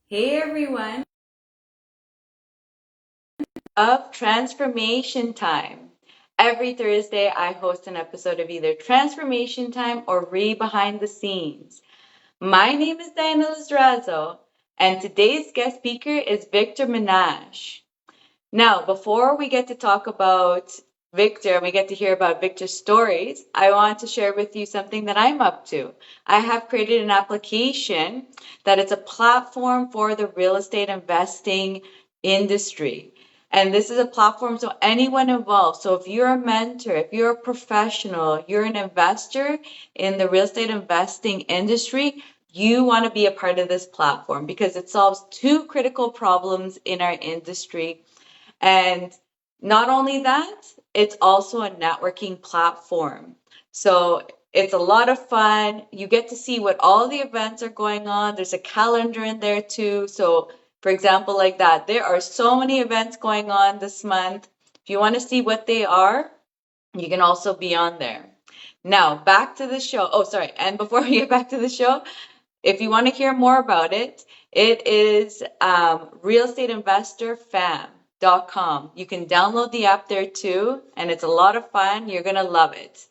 Hey everyone of Transformation Time. Every Thursday, I host an episode of either Transformation Time or Re Behind the Scenes. My name is Diana Lizrazo, and today's guest speaker is Victor Menasce. Now, before we get to talk about Victor and we get to hear about Victor's stories, I want to share with you something that I'm up to. I have created an application that it's a platform for the real estate investing industry. And this is a platform so anyone involved. So if you're a mentor, if you're a professional, you're an investor in the real estate investing industry, you want to be a part of this platform because it solves two critical problems in our industry. And not only that, it's also a networking platform. So it's a lot of fun. You get to see what all the events are going on. There's a calendar in there too. So, for example, like that, there are so many events going on this month. If you want to see what they are, you can also be on there. Now, back to the show. Oh, sorry. And before we get back to the show, if you want to hear more about it, it is realestateinvestorfam.com. You can download the app there too, and it's a lot of fun. You're going to love it.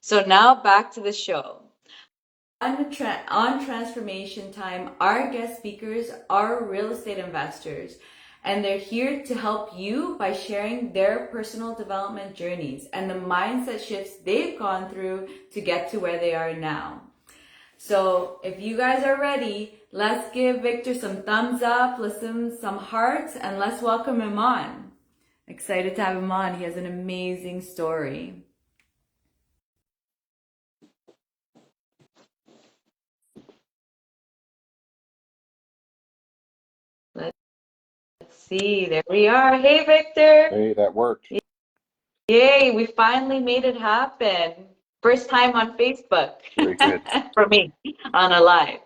So now back to the show. On Transformation Time, our guest speakers are real estate investors, and they're here to help you by sharing their personal development journeys and the mindset shifts they've gone through to get to where they are now. So if you guys are ready, let's give Victor some thumbs up, listen some hearts, and let's welcome him on. Excited to have him on. He has an amazing story. Let's see. There we are. Hey, Victor. Hey, that worked. Yay, we finally made it happen. First time on Facebook Very good. for me on a live.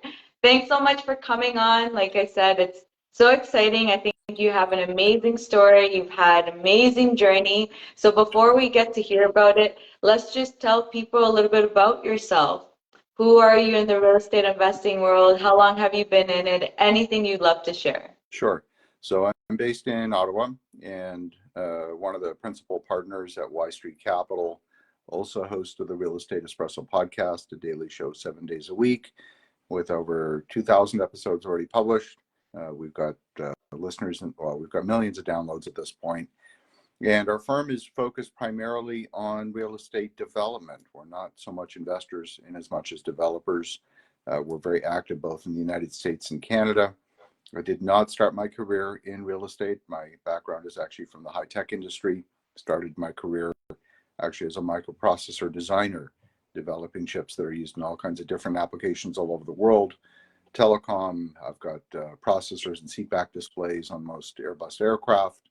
Thanks so much for coming on. Like I said, it's so exciting. I think you have an amazing story. You've had an amazing journey. So before we get to hear about it, let's just tell people a little bit about yourself. Who are you in the real estate investing world? How long have you been in it? Anything you'd love to share. Sure. So I'm based in Ottawa and one of the principal partners at Y Street Capital, also host of the Real Estate Espresso podcast, a daily show 7 days a week with over 2,000 episodes already published. We've got listeners, we've got millions of downloads at this point. And our firm is focused primarily on real estate development. We're not so much investors in as much as developers. We're very active both in the United States and Canada. I did not start my career in real estate. My background is actually from the high-tech industry. Started my career actually as a microprocessor designer, developing chips that are used in all kinds of different applications all over the world. Telecom, I've got processors and seatback displays on most Airbus aircraft,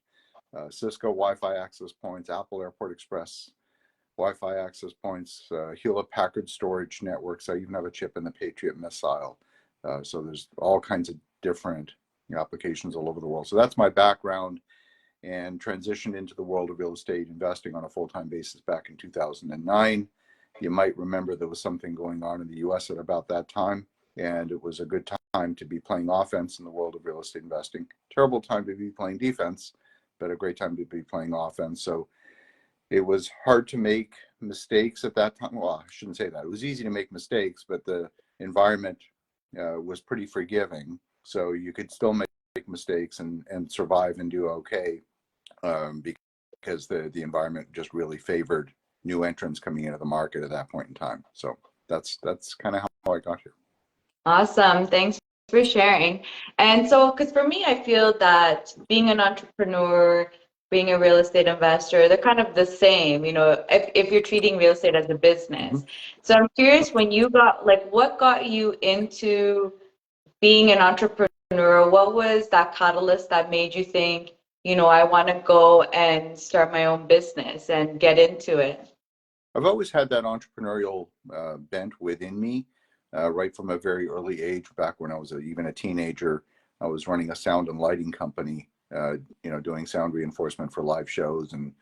Cisco Wi-Fi access points, Apple Airport Express Wi-Fi access points, Hewlett-Packard storage networks. I even have a chip in the Patriot missile. So there's all kinds of different applications all over the world. So that's my background, and transitioned into the world of real estate investing on a full-time basis back in 2009. You might remember there was something going on in the US at about that time, and it was a good time to be playing offense in the world of real estate investing. Terrible time to be playing defense, but a great time to be playing offense. So it was hard to make mistakes at that time. Well, I shouldn't say that. It was easy to make mistakes, but the environment was pretty forgiving. So you could still make mistakes and survive and do okay, because the environment just really favored new entrants coming into the market at that point in time. So that's kind of how I got here. Awesome. Thanks for sharing. And so, because for me, I feel that being an entrepreneur, being a real estate investor, they're kind of the same, if you're treating real estate as a business. Mm-hmm. So I'm curious when you got, like, what got you into being an entrepreneur? What was that catalyst that made you think, I want to go and start my own business and get into it? I've always had that entrepreneurial bent within me, right from a very early age. Back when I was even a teenager, I was running a sound and lighting company, doing sound reinforcement for live shows and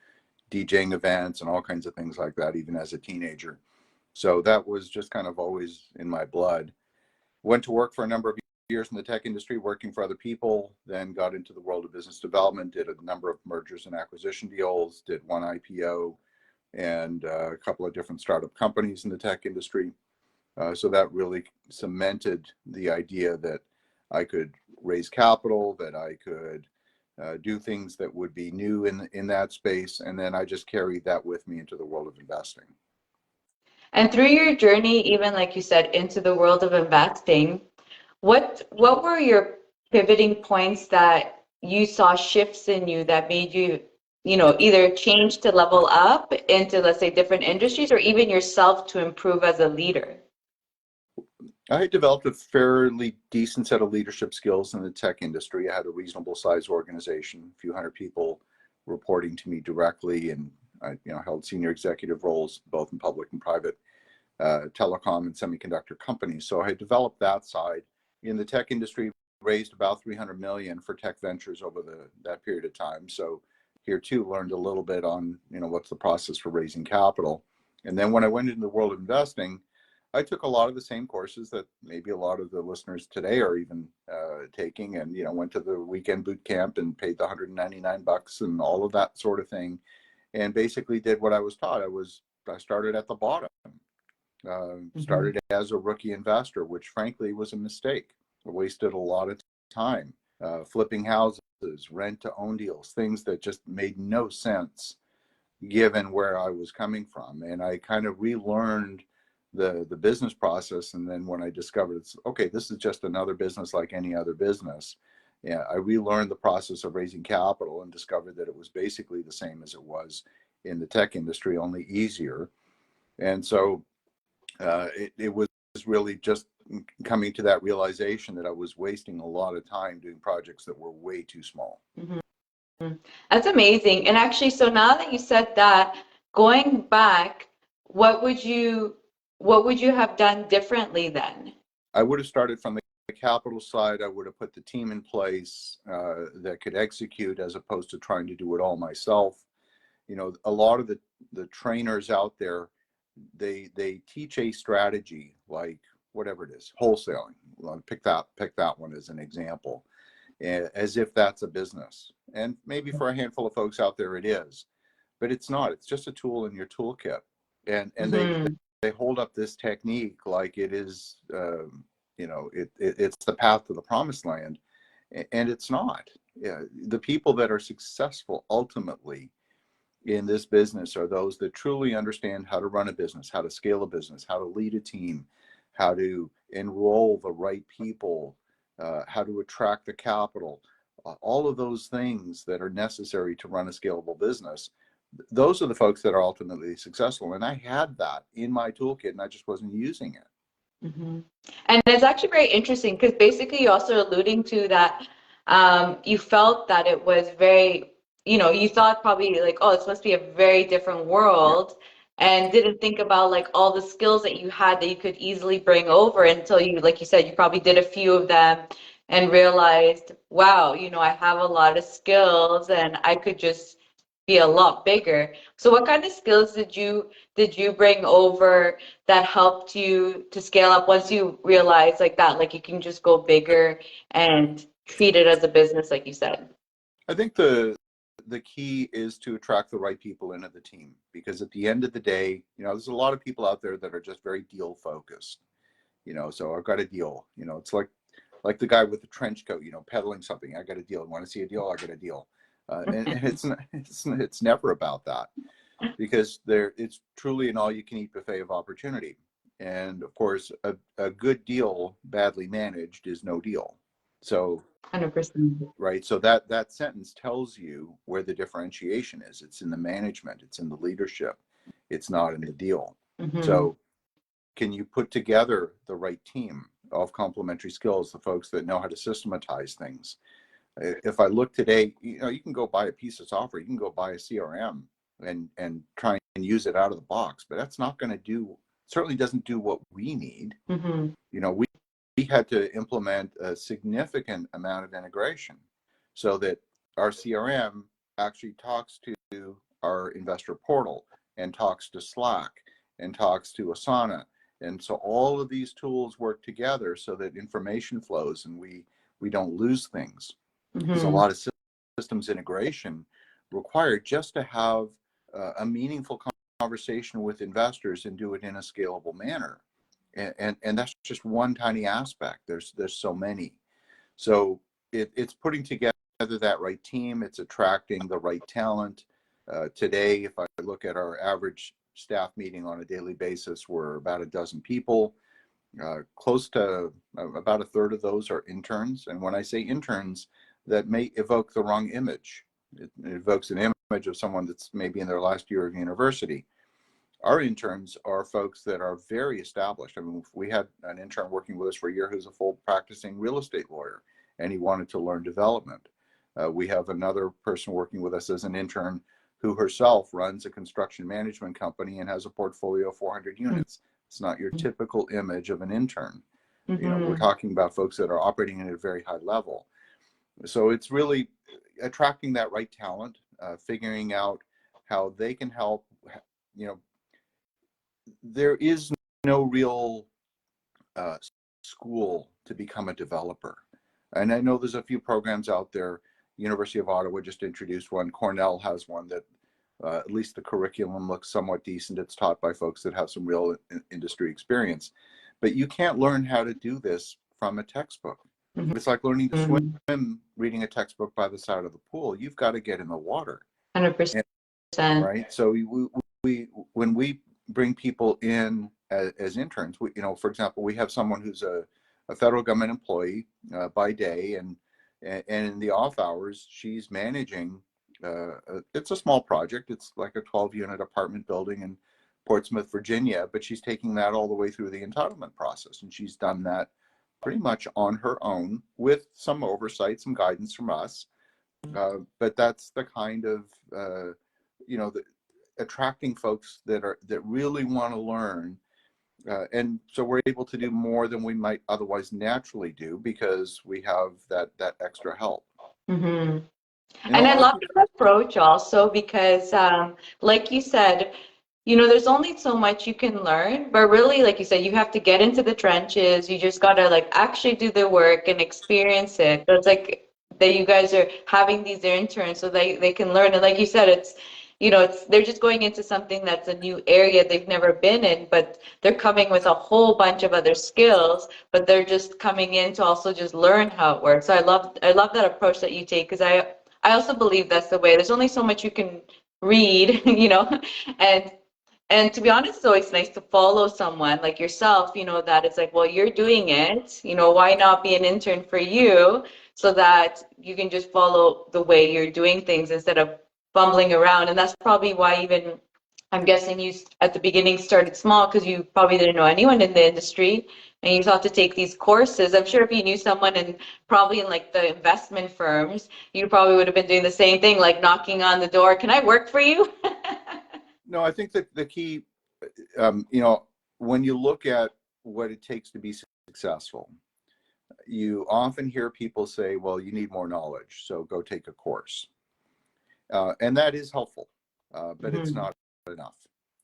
DJing events and all kinds of things like that, even as a teenager. So that was just kind of always in my blood. Went to work for a number of years in the tech industry working for other people, then got into the world of business development, did a number of mergers and acquisition deals, did one IPO, and a couple of different startup companies in the tech industry. So that really cemented the idea that I could raise capital, that I could do things that would be new in that space. And then I just carried that with me into the world of investing. And through your journey, even like you said, into the world of investing, what were your pivoting points that you saw shifts in you that made you, either change to level up into, let's say, different industries or even yourself to improve as a leader? I had developed a fairly decent set of leadership skills in the tech industry. I had a reasonable size organization, a few hundred people reporting to me directly, and I held senior executive roles both in public and private telecom and semiconductor companies. So I developed that side. In the tech industry, raised about 300 million for tech ventures over that period of time. So here too, learned a little bit on what's the process for raising capital. And then when I went into the world of investing, I took a lot of the same courses that maybe a lot of the listeners today are even taking, and went to the weekend boot camp and paid the $199 and all of that sort of thing, and basically did what I was taught. I started at the bottom. Started as a rookie investor, which frankly was a mistake. I wasted a lot of time flipping houses, rent to own deals, things that just made no sense given where I was coming from. And I kind of relearned the business process. And then when I discovered it's okay, this is just another business like any other business. Yeah, I relearned the process of raising capital and discovered that it was basically the same as it was in the tech industry, only easier. And so it was really just coming to that realization that I was wasting a lot of time doing projects that were way too small. Mm-hmm. That's amazing. And actually, so now that you said that, going back, what would you have done differently then? I would have started from the capital side. I would have put the team in place that could execute, as opposed to trying to do it all myself. A lot of the trainers out there, they teach a strategy, like whatever it is, wholesaling. Pick that one as an example, as if that's a business. And maybe for a handful of folks out there it is, but it's not. It's just a tool in your toolkit. And Mm-hmm. they hold up this technique like it is it's the path to the promised land, and it's not. The people that are successful ultimately in this business are those that truly understand how to run a business, how to scale a business, how to lead a team, how to enroll the right people, how to attract the capital, all of those things that are necessary to run a scalable business. Those are the folks that are ultimately successful. And I had that in my toolkit, and I just wasn't using it. Mm-hmm. And it's actually very interesting because basically you're also alluding to that you felt that it was very, you thought probably like, oh, this must be a very different Yeah. world, and didn't think about like all the skills that you had that you could easily bring over until you, like you said, you probably did a few of them and realized, wow, I have a lot of skills and I could just be a lot bigger. So what kind of skills did you bring over that helped you to scale up once you realize like that, like you can just go bigger and treat it as a business, like you said? I think the key is to attract the right people into the team, because at the end of the day, there's a lot of people out there that are just very deal focused. So I've got a deal. It's like the guy with the trench coat, peddling something. I got a deal. Want to see a deal? I got a deal. And it's never about that, because it's truly an all-you-can-eat buffet of opportunity. And of course, a good deal badly managed is no deal. So 100%. right, so that sentence tells you where the differentiation is. It's in the management, it's in the leadership, it's not in the deal. Mm-hmm. So can you put together the right team of complementary skills, the folks that know how to systematize things? If I look today, you can go buy a piece of software, you can go buy a CRM and try and use it out of the box, but that's not going to certainly doesn't do what we need. Mm-hmm. We had to implement a significant amount of integration so that our CRM actually talks to our investor portal, and talks to Slack, and talks to Asana, And so all of these tools work together so that information flows and we don't lose things. There's a Mm-hmm. lot of systems integration required just to have a meaningful conversation with investors and do it in a scalable manner. And that's just one tiny aspect. There's so many. So it's putting together that right team. It's attracting the right talent. Today, if I look at our average staff meeting on a daily basis, we're about a dozen people. Close to about a third of those are interns. And when I say interns, that may evoke the wrong image. It evokes an image of someone that's maybe in their last year of university. Our interns are folks that are very established. I mean, we had an intern working with us for a year who's a full practicing real estate lawyer, and he wanted to learn development. We have another person working with us as an intern who herself runs a construction management company and has a portfolio of 400 units. It's not your typical image of an intern. You know, we're Mm-hmm. talking about folks that are operating at a very high level. So it's really attracting that right talent, figuring out how they can help. You know, there is no real uh, school to become a developer. And I know there's a few programs out there. University of Ottawa just introduced one. Cornell has one that at least the curriculum looks somewhat decent. It's taught by folks that have some real industry experience. But you can't learn how to do this from a textbook. It's like learning to Mm-hmm. swim, reading a textbook by the side of the pool. You've got to get in the water. 100%. Right? So we when we bring people in as interns, you know, for example, we have someone who's a federal government employee by day, and in the off hours, she's managing. It's a small project. It's like a 12-unit apartment building in Portsmouth, Virginia, but she's taking that all the way through the entitlement process, and she's done that pretty much on her own with some oversight, some guidance from us. But that's the kind of you know, attracting folks that really want to learn, and so we're able to do more than we might otherwise naturally do because we have that extra help. Mm-hmm. And a And I lot of love people, your approach also because, like you said, there's only so much you can learn, but really, like you said, you have to get into the trenches. You just gotta like actually do the work and experience it. So it's like that you guys are having these interns so they can learn. And like you said, they're just going into something that's a new area they've never been in, but they're coming with a whole bunch of other skills, but they're just coming in to also just learn how it works. So I love that approach that you take because I also believe that's the way. There's only so much you can read, and and to be honest, it's always nice to follow someone like yourself, that it's like, well, you're doing it, why not be an intern for you so that you can just follow the way you're doing things instead of fumbling around. And that's probably why even I'm guessing you at the beginning started small because you probably didn't know anyone in the industry and you thought to take these courses. I'm sure if you knew someone and probably in like the investment firms, you probably would have been doing the same thing, like knocking on the door. Can I work for you? no, I think that the key, you know, when you look at what it takes to be successful, you often hear people say, well, you need more knowledge, so go take a course. And that is helpful, but it's Mm-hmm. not enough.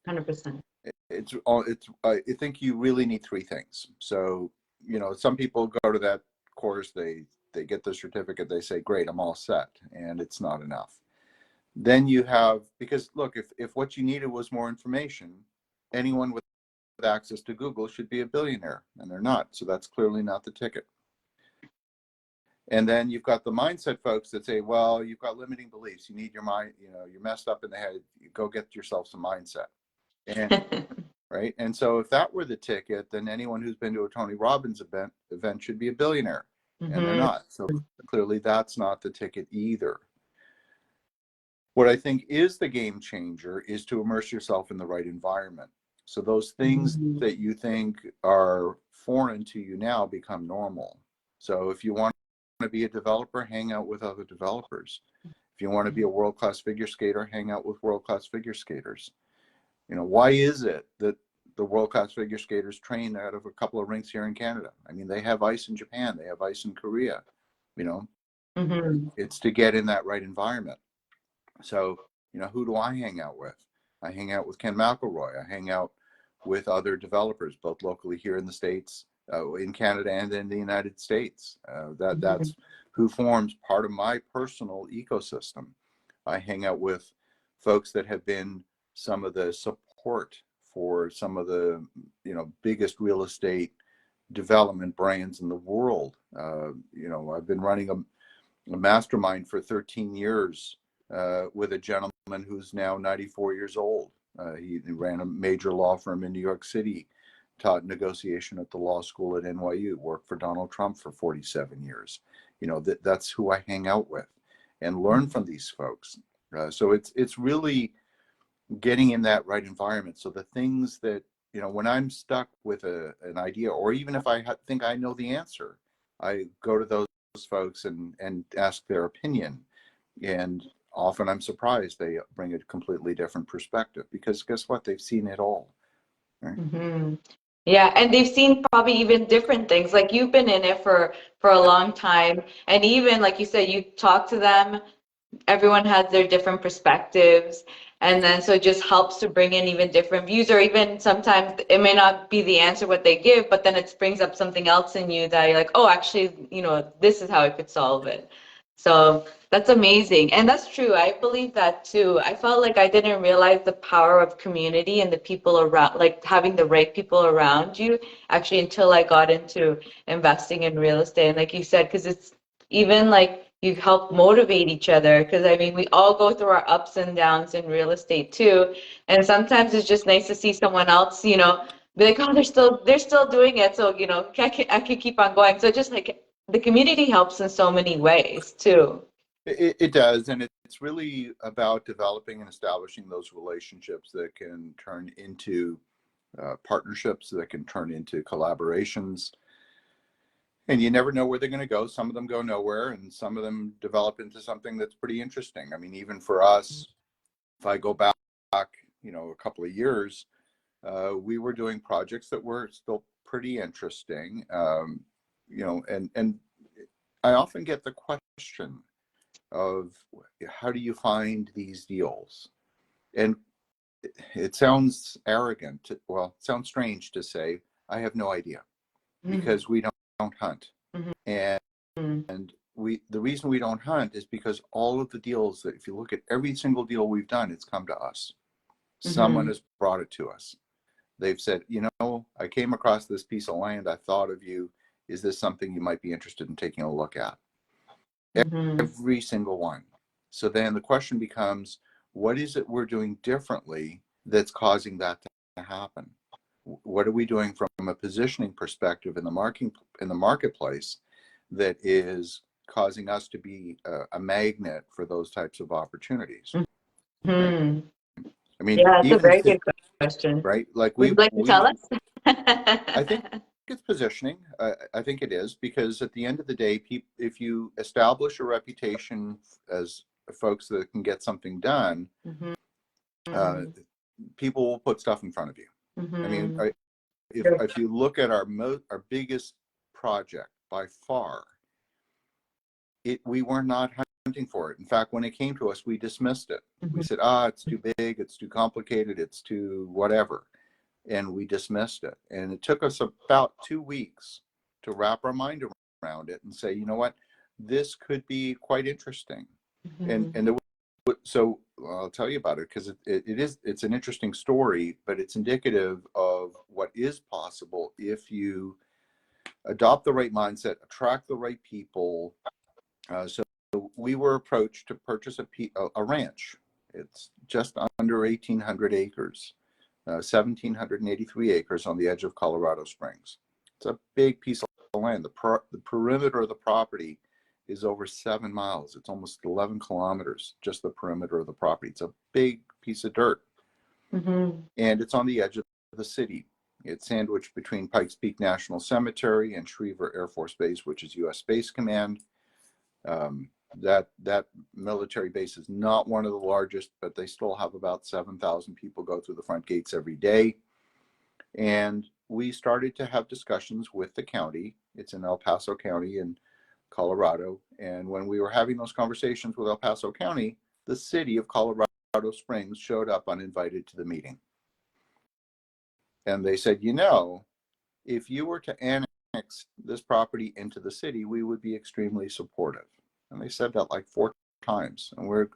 100%. I think you really need three things. So, you know, some people go to that course, they get the certificate, they say, great, I'm all set, and it's not enough. Then you have, because look, if what you needed was more information, anyone with access to Google should be a billionaire, and they're not. So that's clearly not the ticket. And then you've got the mindset folks that say, well, you've got limiting beliefs. You need your mind, you know, you're messed up in the head. You go get yourself some mindset. And right. And so if that were the ticket, then anyone who's been to a Tony Robbins event should be a billionaire. And they're Mm-hmm. not. So clearly that's not the ticket either. What I think is the game changer is to immerse yourself in the right environment. So those things Mm-hmm. that you think are foreign to you now become normal. So if you want to be a developer, hang out with other developers. If you want to be a world-class figure skater, hang out with world-class figure skaters. You know, why is it that the world-class figure skaters train out of a couple of rinks here in Canada? I mean, they have ice in Japan, they have ice in Korea. You know, Mm-hmm. it's to get in that right environment. So, you know, who do I hang out with? I hang out with Ken McElroy. I hang out with other developers, both locally here in the States, in Canada, and in the United States. That's who forms part of my personal ecosystem. I hang out with folks that have been some of the support for some of the biggest real estate development brands in the world. I've been running a mastermind for 13 years with a gentleman who's now 94 years old. He ran a major law firm in New York City, taught negotiation at the law school at NYU, worked for Donald Trump for 47 years. That's who I hang out with and learn from these folks. So it's really getting in that right environment. So the things that, when I'm stuck with an idea, or even if I think I know the answer, I go to those folks and ask their opinion. And often I'm surprised they bring a completely different perspective, because guess what? They've seen it all. Right? Yeah, and they've seen probably even different things. Like you've been in it for a long time, and even like you said, you talk to them, everyone has their different perspectives, and then so it just helps to bring in even different views, or even sometimes it may not be the answer what they give, but then it brings up something else in you that you're like, oh, actually, this is how I could solve it. So that's amazing. And that's true. I believe that too. I felt like I didn't realize the power of community and the people around, like having the right people around you, actually, until I got into investing in real estate. And like you said, because it's even like you help motivate each other. Because I mean, we all go through our ups and downs in real estate too. And sometimes it's just nice to see someone else, be like, oh, they're still doing it. So, I can keep on going. So just like the community helps in so many ways too. It does, and it's really about developing and establishing those relationships that can turn into partnerships, that can turn into collaborations. And you never know where they're going to go. Some of them go nowhere, and some of them develop into something that's pretty interesting. I mean, even for us, if I go back, a couple of years, we were doing projects that were still pretty interesting. And I often get the question of, how do you find these deals? And it sounds arrogant. Well, it sounds strange to say, I have no idea, because we don't hunt. And the reason we don't hunt is because all of the deals that, if you look at every single deal we've done, it's come to us. Someone has brought it to us. They've said, I came across this piece of land. I thought of you. Is this something you might be interested in taking a look at? Every single one. So then the question becomes, what is it we're doing differently that's causing that to happen? What are we doing from a positioning perspective in the marketplace that is causing us to be a magnet for those types of opportunities? Right? I mean, Yeah, it's a even very good question. right, like Would you like to tell us? I think it's positioning. I think it is, because at the end of the day, if you establish a reputation as folks that can get something done, people will put stuff in front of you. I mean, if you look at our biggest project by far, we were not hunting for it. In fact, when it came to us, we dismissed it. We said, it's too big, it's too complicated, it's too whatever. And we dismissed it. And it took us about 2 weeks to wrap our mind around it and say, you know what, this could be quite interesting. So I'll tell you about it, because it's an interesting story, but it's indicative of what is possible if you adopt the right mindset, attract the right people. So we were approached to purchase a ranch. It's just under 1,800 acres. 1,783 acres on the edge of Colorado Springs. It's a big piece of land. The perimeter of the property is over 7 miles. It's almost 11 kilometers, just the perimeter of the property. It's a big piece of dirt. And it's on the edge of the city. It's sandwiched between Pikes Peak National Cemetery and Schriever Air Force Base, which is U.S. Space Command. That military base is not one of the largest, but they still have about 7,000 people go through the front gates every day. And we started to have discussions with the county. It's in El Paso County in Colorado. And when we were having those conversations with El Paso County, the city of Colorado Springs showed up uninvited to the meeting. And they said, you know, if you were to annex this property into the city, we would be extremely supportive. And they said that like 4 times. And we're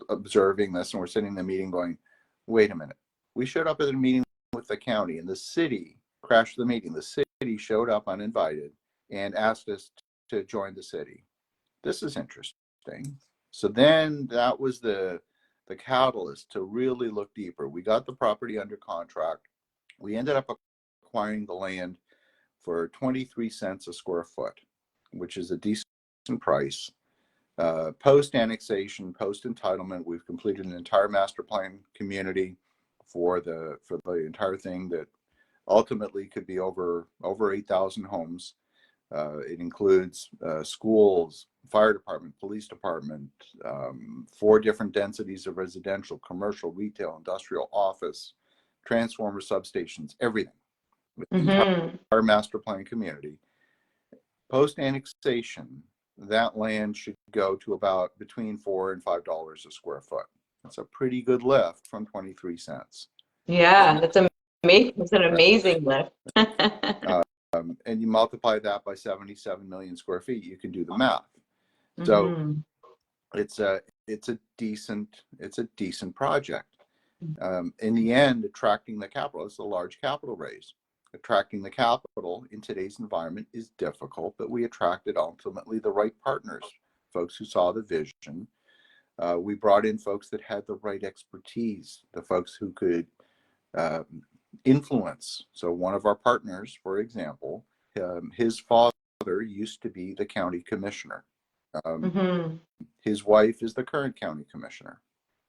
observing this, and we're sitting in the meeting going, wait a minute. We showed up at a meeting with the county, and the city crashed the meeting. The city showed up uninvited and asked us to join the city. This is interesting. So then that was the catalyst to really look deeper. We got the property under contract. We ended up acquiring the land for 23 cents a square foot, which is a decent price. Post annexation, post entitlement, we've completed an entire master plan community for the entire thing that ultimately could be over 8,000 homes. It includes schools, fire department, police department, 4 different densities of residential, commercial, retail, industrial, office, transformer substations, everything. The entire master plan community. Post annexation, that land should go to about between $4 and $5 a square foot. That's a pretty good lift from 23 cents. Yeah, that's amazing. It's an Right. amazing lift. And you multiply that by 77 million square feet, you can do the math. So it's a decent project. In the end, attracting the capital, it's a large capital raise. Attracting the capital in today's environment is difficult, but we attracted ultimately the right partners, folks who saw the vision. We brought in folks that had the right expertise, the folks who could influence. So one of our partners, for example, his father used to be the county commissioner. His wife is the current county commissioner.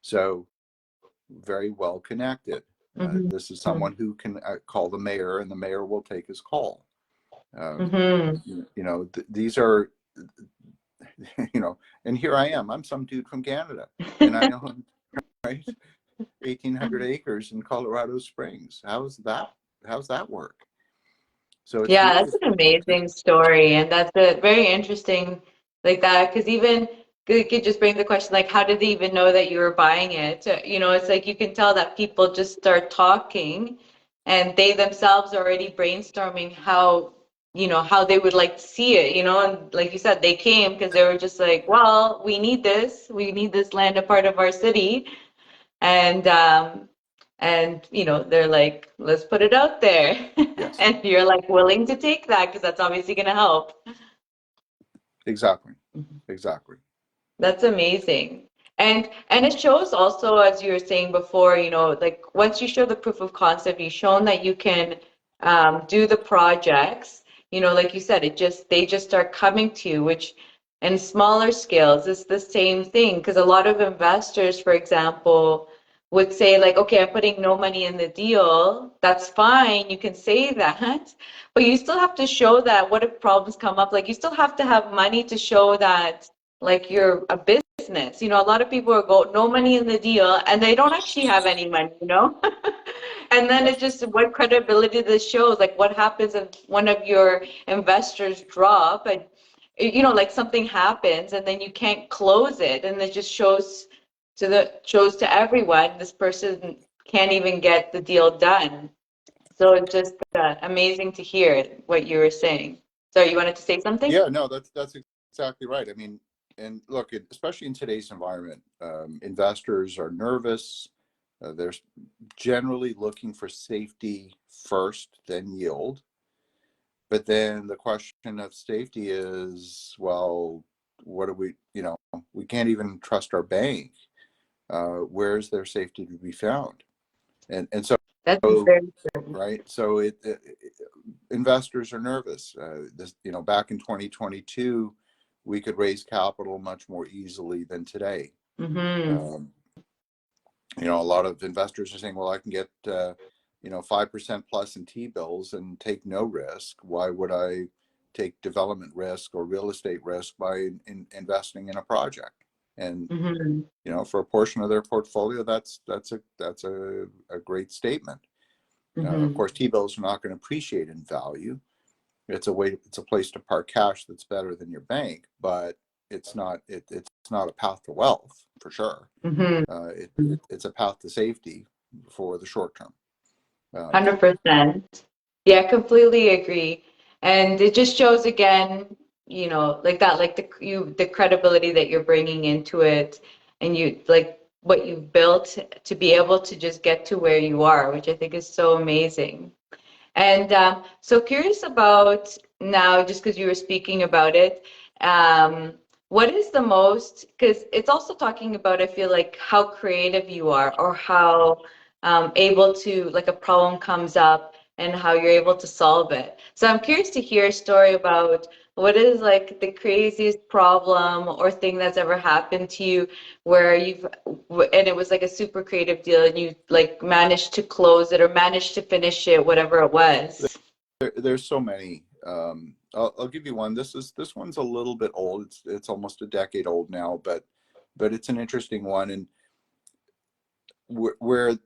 So very well connected. This is someone who can call the mayor, and the mayor will take his call. You know, these are, you know, and here I am. I'm some dude from Canada, and I own, right, 1,800 acres in Colorado Springs. How's that work? So it's Yeah, really, that's an amazing story, and that's a very interesting like that because even it could just bring the question like, how did they even know that you were buying it? You know, it's like you can tell that people just start talking, and they themselves are already brainstorming how how they would like to see it. You know, and like you said, they came because they were just like, well, we need this land a part of our city, and they're like, let's put it out there. yes, And you're like willing to take that because that's obviously going to help. exactly, exactly. That's amazing. And it shows also, as you were saying before, like once you show the proof of concept, you've shown that you can do the projects, like you said, they just start coming to you, which in smaller scales is the same thing. Because a lot of investors, for example, would say like, okay, I'm putting no money in the deal. That's fine. You can say that, but you still have to show that what if problems come up? Like you still have to have money to show that like you're a business. A lot of people are go no money in the deal and they don't actually have any money. And then it Yes, just what credibility this shows, like what happens if one of your investors drop and like something happens and then you can't close it and it just shows to everyone this person can't even get the deal done. So it's just amazing to hear what you were saying. So you wanted to say something? yeah, no, that's exactly right. I mean, and look, especially in today's environment, investors are nervous. They're generally looking for safety first, then yield. But then the question of safety is, well, what do we can't even trust our bank. Where's their safety to be found? And so, That's very true. right. So investors are nervous. Back in 2022, we could raise capital much more easily than today. Mm-hmm. Um, a lot of investors are saying, well, I can get 5% plus in T-bills and take no risk. Why would I take development risk or real estate risk by investing in a project? And Mm-hmm. for a portion of their portfolio, that's a great statement. Of Mm-hmm. course, T-bills are not going to appreciate in value. It's a place to park cash that's better than your bank, but it's not a path to wealth for sure. Mm-hmm. It's a path to safety for the short term. Um, 100%. Yeah, completely agree. And it just shows again, like that, like the credibility that you're bringing into it, and you like what you've built to be able to just get to where you are, which I think is so amazing. And so curious about now, just because you were speaking about it, um, what is the most, because it's also talking about, I feel like, how creative you are or how able to, like a problem comes up and how you're able to solve it. So I'm curious to hear a story about what is like the craziest problem or thing that's ever happened to you where and it was like a super creative deal and you like managed to close it or managed to finish it, whatever it was. there's so many. I'll give you one. This one's a little bit old. It's almost a decade old now, but it's an interesting one, and where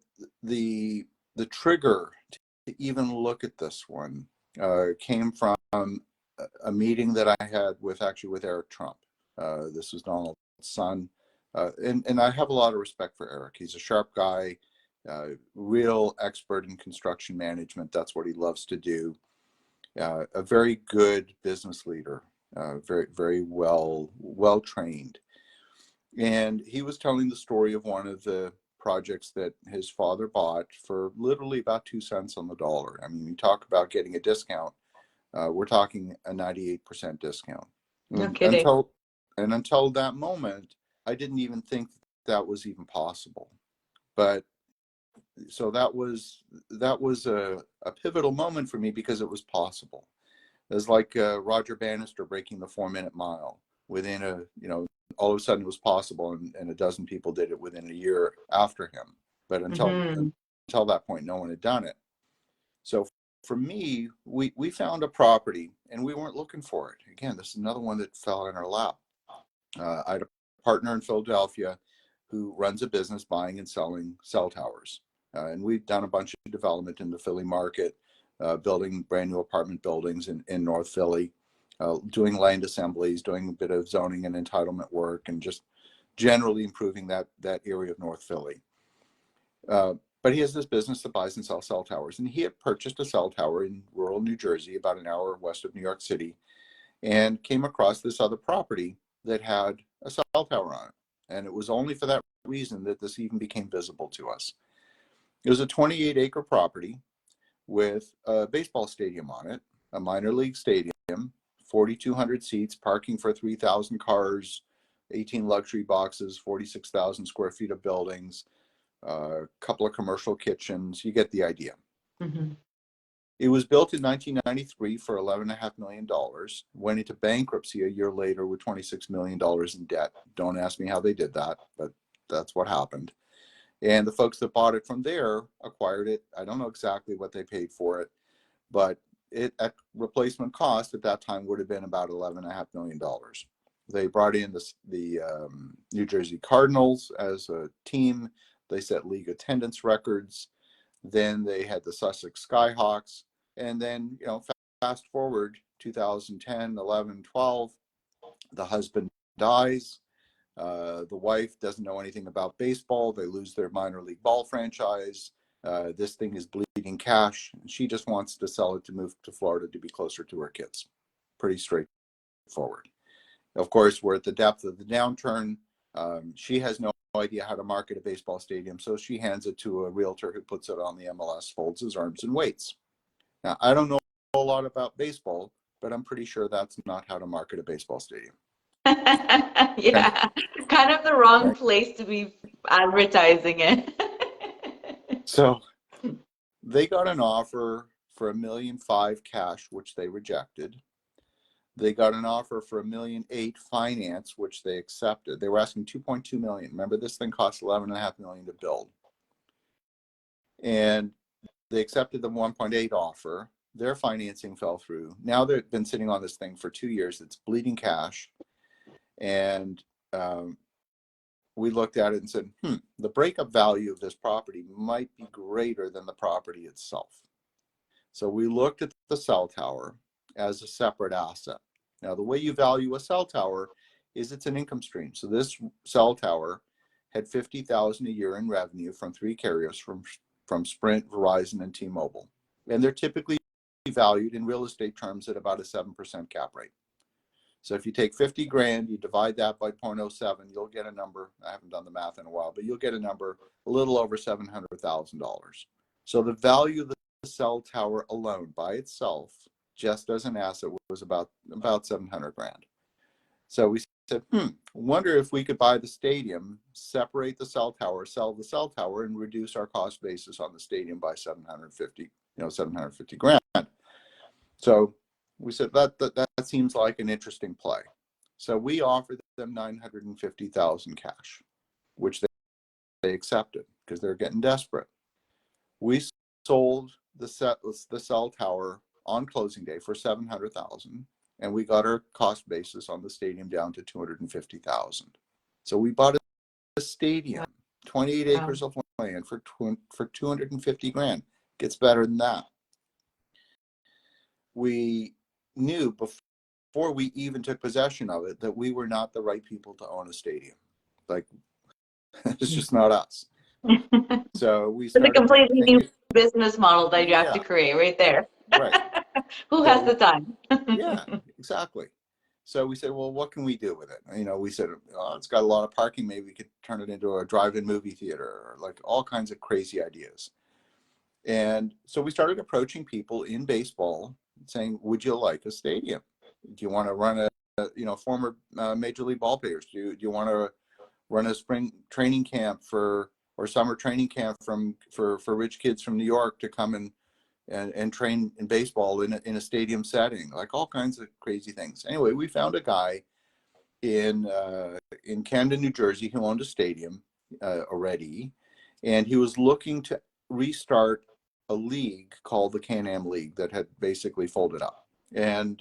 the trigger to even look at this one came from a meeting that I had with Eric Trump. This was Donald's son, and I have a lot of respect for Eric. He's a sharp guy, real expert in construction management. That's what he loves to do. A very good business leader, very well trained. And he was telling the story of one of the projects that his father bought for literally about 2 cents on the dollar. I mean, you talk about getting a discount. We're talking a 98% discount. No And kidding. until that moment, I didn't even think that was even possible. But so that was a pivotal moment for me because it was possible. It was like Roger Bannister breaking the 4 minute mile within all of a sudden it was possible, and a dozen people did it within a year after him. But Hmm. until that point, no one had done it. So for me, we found a property and we weren't looking for it. Again, this is another one that fell in our lap. I had a partner in Philadelphia who runs a business buying and selling cell towers. And we've done a bunch of development in the Philly market, building brand new apartment buildings in North Philly, doing land assemblies, doing a bit of zoning and entitlement work, and just generally improving that area of North Philly. But he has this business that buys and sells cell towers. And he had purchased a cell tower in rural New Jersey, about an hour west of New York City, and came across this other property that had a cell tower on it. And it was only for that reason that this even became visible to us. It was a 28-acre property with a baseball stadium on it, a minor league stadium, 4,200 seats, parking for 3,000 cars, 18 luxury boxes, 46,000 square feet of buildings, a couple of commercial kitchens. You get the idea. Hmm. It was built in 1993 for $11.5 million, went into bankruptcy a year later with $26 million in debt. Don't ask me how they did that, but that's what happened. And the folks that bought it from there acquired it. I don't know exactly what they paid for it, but it at replacement cost at that time would have been about $11.5 million. They brought in the New Jersey Cardinals as a team. They set league attendance records. Then they had the Sussex Skyhawks. And then, fast forward 2010, 11, 12, the husband dies. The wife doesn't know anything about baseball. They lose their minor league ball franchise. This thing is bleeding cash. She just wants to sell it to move to Florida to be closer to her kids. Pretty straightforward. Of course, we're at the depth of the downturn. She has no idea how to market a baseball stadium, so she hands it to a realtor who puts it on the MLS, folds his arms, and waits. Now, I don't know a lot about baseball, but I'm pretty sure that's not how to market a baseball stadium. Okay? Yeah, kind of the wrong Right? place to be advertising it. So they got an offer for $1.5 million cash, which they rejected. They got an offer for $1.8 million finance, which they accepted. They were asking $2.2 million. Remember, this thing cost $11.5 million to build. And they accepted the 1.8 offer. Their financing fell through. Now they've been sitting on this thing for 2 years. It's bleeding cash. And we looked at it and said, the breakup value of this property might be greater than the property itself. So we looked at the cell tower as a separate asset. Now, the way you value a cell tower is it's an income stream. So this cell tower had $50,000 a year in revenue from 3 carriers from Sprint, Verizon, and T-Mobile. And they're typically valued in real estate terms at about a 7% cap rate. So if you take 50 grand, you divide that by 0.07, you'll get a number. I haven't done the math in a while, but you'll get a number a little over $700,000. So the value of the cell tower alone by itself, just as an asset, was about 700 grand. So we said, wonder if we could buy the stadium, separate the cell tower, sell the cell tower, and reduce our cost basis on the stadium by 750 grand. So we said that seems like an interesting play. So we offered them 950,000 cash, which they accepted because they're getting desperate. We sold the cell tower on closing day for 700,000, and we got our cost basis on the stadium down to 250,000. So we bought a stadium, 28 acres of land for 250 grand. Gets better than that. We knew before we even took possession of it that we were not the right people to own a stadium. Like, it's just not us. So we started It's a completely new thinking, business model that you have to create right there. Right. Who has the time? Yeah, exactly. So we said, well, what can we do with it? We said, oh, it's got a lot of parking. Maybe we could turn it into a drive-in movie theater, or like all kinds of crazy ideas. And so we started approaching people in baseball saying, would you like a stadium? Do you want to run former major league ball players? Do you want to run a spring training camp or summer training camp for rich kids from New York to come and train in baseball in a stadium setting? Like all kinds of crazy things. Anyway, we found a guy in Camden, New Jersey, who owned a stadium already, and he was looking to restart a league called the Can-Am League that had basically folded up. And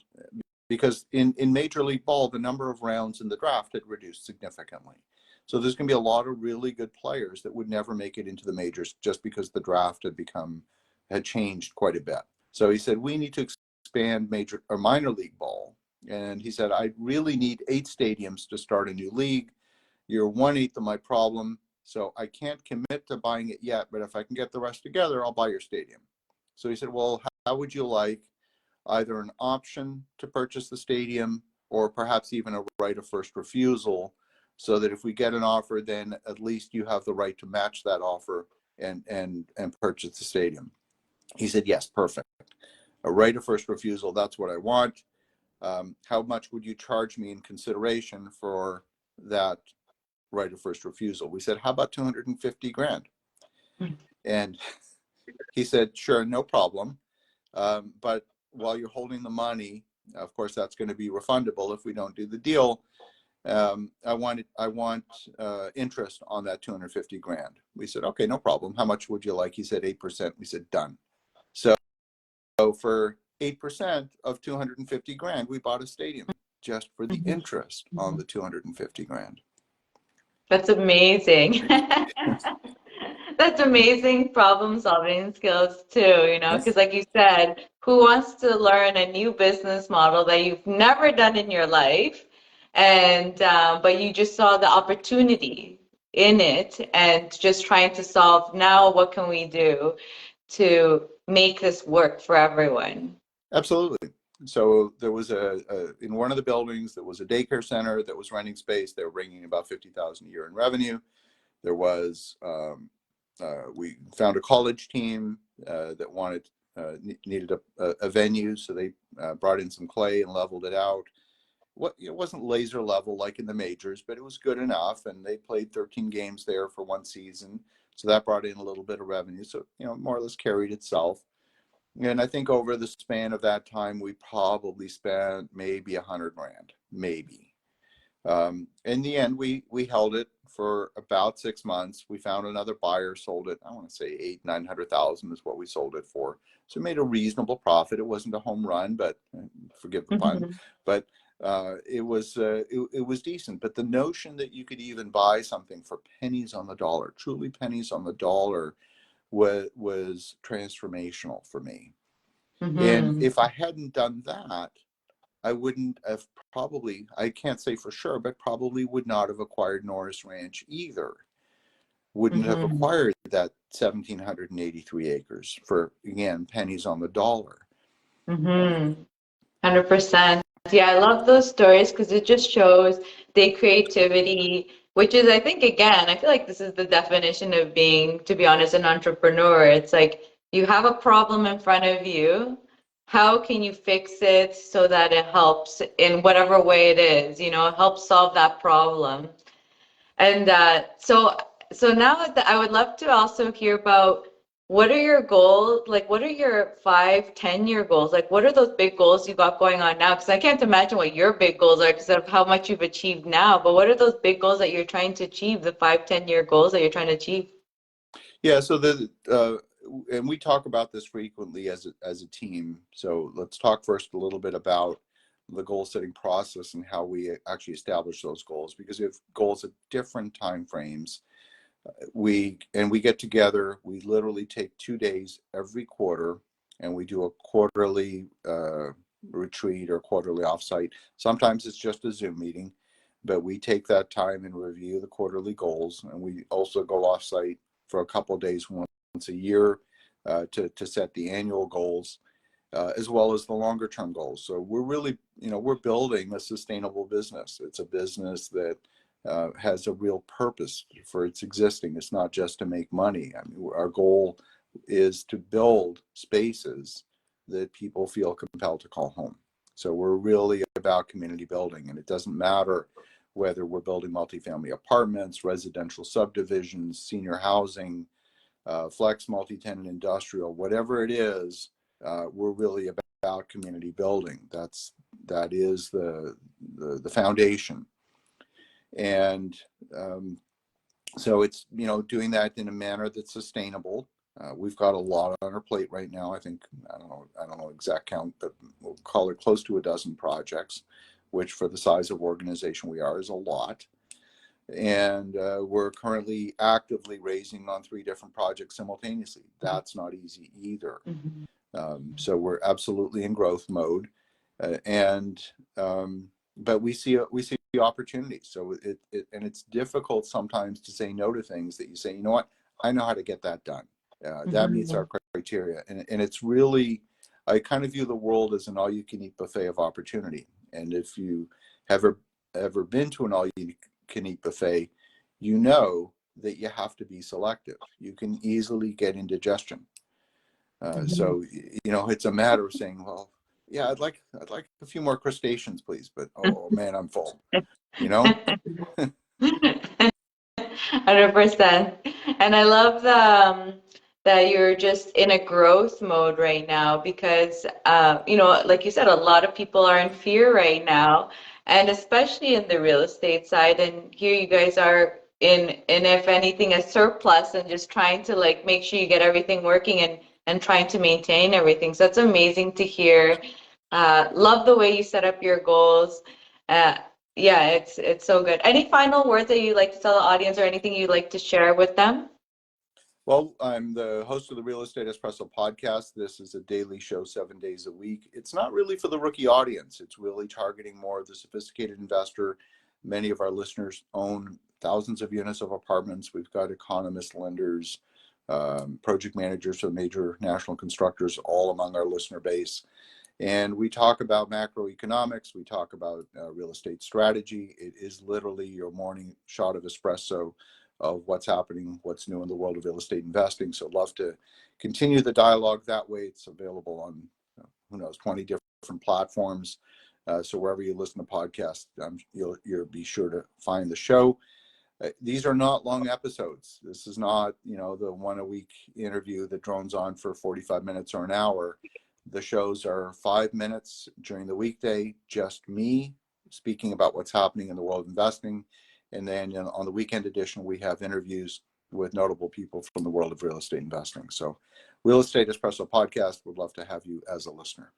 because in Major League Ball, the number of rounds in the draft had reduced significantly. So there's going to be a lot of really good players that would never make it into the majors just because the draft had changed quite a bit. So he said, we need to expand major or minor league ball. And he said, I really need 8 stadiums to start a new league. You're 1/8 of my problem. So I can't commit to buying it yet, but if I can get the rest together, I'll buy your stadium. So he said, well, how would you like either an option to purchase the stadium or perhaps even a right of first refusal, so that if we get an offer, then at least you have the right to match that offer and purchase the stadium. He said, yes, perfect. A right of first refusal, that's what I want. How much would you charge me in consideration for that right of first refusal? We said, how about 250 grand? And he said, sure, no problem. But while you're holding the money, of course, that's going to be refundable if we don't do the deal. I want interest on that 250 grand. We said, okay, no problem. How much would you like? He said 8%. We said, done. So for 8% of 250 grand, we bought a stadium just for the interest on the 250 grand. That's amazing. That's amazing problem solving skills too, because like you said, who wants to learn a new business model that you've never done in your life? And but you just saw the opportunity in it and just trying to solve now what can we do to make this work for everyone? Absolutely. So there was in one of the buildings, there was a daycare center that was renting space. They were bringing about 50,000 a year in revenue. There was, we found a college team that needed a venue. So they brought in some clay and leveled it out. It wasn't laser level like in the majors, but it was good enough. And they played 13 games there for one season. So that brought in a little bit of revenue. So, more or less carried itself. And I think over the span of that time, we probably spent maybe 100 grand, maybe. In the end, we held it for about 6 months. We found another buyer, sold it. I want to say 800,000-900,000 is what we sold it for. So we made a reasonable profit. It wasn't a home run, but forgive the pun. But it was decent. But the notion that you could even buy something for pennies on the dollar, truly pennies on the dollar, was transformational for me. And if I hadn't done that, I wouldn't have I can't say for sure, but probably would not have acquired Norris Ranch either. wouldn't have Mm-hmm. acquired that 1,783 acres for, again, pennies on the dollar. Mm-hmm. 100%. Yeah, I love those stories because it just shows the creativity, which is, I think, again, I feel like this is the definition of being, to be honest, an entrepreneur. It's like you have a problem in front of you. How can you fix it so that it helps in whatever way it is, help solve that problem? And so now I would love to also hear about what are your goals? Like, what are your 5, 10-year goals? Like, what are those big goals you got going on now? Because I can't imagine what your big goals are because of how much you've achieved now. But what are those big goals that you're trying to achieve, the 5, 10-year goals that you're trying to achieve? Yeah, so and we talk about this frequently as a team. So let's talk first a little bit about the goal setting process and how we actually establish those goals, because we have goals at different time frames. We get together. We literally take 2 days every quarter, and we do a quarterly retreat or quarterly offsite. Sometimes it's just a Zoom meeting, but we take that time and review the quarterly goals, and we also go offsite for a couple of days once a year to set the annual goals, as well as the longer term goals. So we're really, we're building a sustainable business. It's a business that has a real purpose for its existing. It's not just to make money. I mean, our goal is to build spaces that people feel compelled to call home. So we're really about community building, and it doesn't matter whether we're building multifamily apartments, residential subdivisions, senior housing, flex, multi-tenant industrial, whatever it is. We're really about community building. That is the foundation. And so it's, doing that in a manner that's sustainable. We've got a lot on our plate right now. I think, I don't know exact count, but we'll call it close to a dozen projects, which for the size of organization we are is a lot. And we're currently actively raising on 3 different projects simultaneously. That's not easy either. Mm-hmm. So we're absolutely in growth mode, and but we see opportunities. So and it's difficult sometimes to say no to things that you say, you know what, I know how to get that done. That meets our criteria, and it's really, I kind of view the world as an all-you-can-eat buffet of opportunity. And if you have ever been to an all-you-can-eat buffet, you know that you have to be selective. You can easily get indigestion. So it's a matter of saying, well, yeah, I'd like a few more crustaceans, please, but oh man, I'm full. You know. 100%. And I love that you're just in a growth mode right now because, like you said, a lot of people are in fear right now, and especially in the real estate side. And here you guys are in if anything, a surplus and just trying to like make sure you get everything working and trying to maintain everything. So it's amazing to hear. Love the way you set up your goals. Uh, yeah, it's so good. Any final words that you'd like to tell the audience or anything you'd like to share with them? Well, I'm the host of the Real Estate Espresso podcast. This is a daily show 7 days a week. It's not really for the rookie audience. It's really targeting more of the sophisticated investor. Many of our listeners own thousands of units of apartments. We've got economists, lenders, project managers for major national constructors, all among our listener base. And we talk about macroeconomics. We talk about real estate strategy. It is literally your morning shot of espresso of what's happening, what's new in the world of real estate investing. So love to continue the dialogue that way. It's available on, 20 different platforms. So wherever you listen to podcasts, you'll be sure to find the show. These are not long episodes. This is not, the 1 a week interview that drones on for 45 minutes or an hour. The shows are 5 minutes during the weekday, just me speaking about what's happening in the world of investing. And then on the weekend edition, we have interviews with notable people from the world of real estate investing. So Real Estate Espresso podcast, would love to have you as a listener.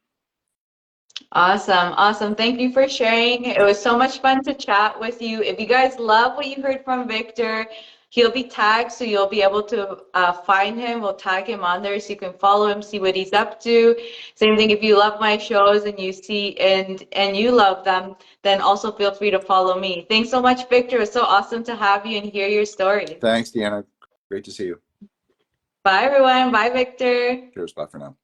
Awesome. Awesome. Thank you for sharing. It was so much fun to chat with you. If you guys love what you heard from Victor, he'll be tagged, so you'll be able to find him. We'll tag him on there so you can follow him, see what he's up to. Same thing if you love my shows and you see and you love them, then also feel free to follow me. Thanks so much, Victor. It was so awesome to have you and hear your story. Thanks, Deanna. Great to see you. Bye, everyone. Bye, Victor. Cheers. Bye for now.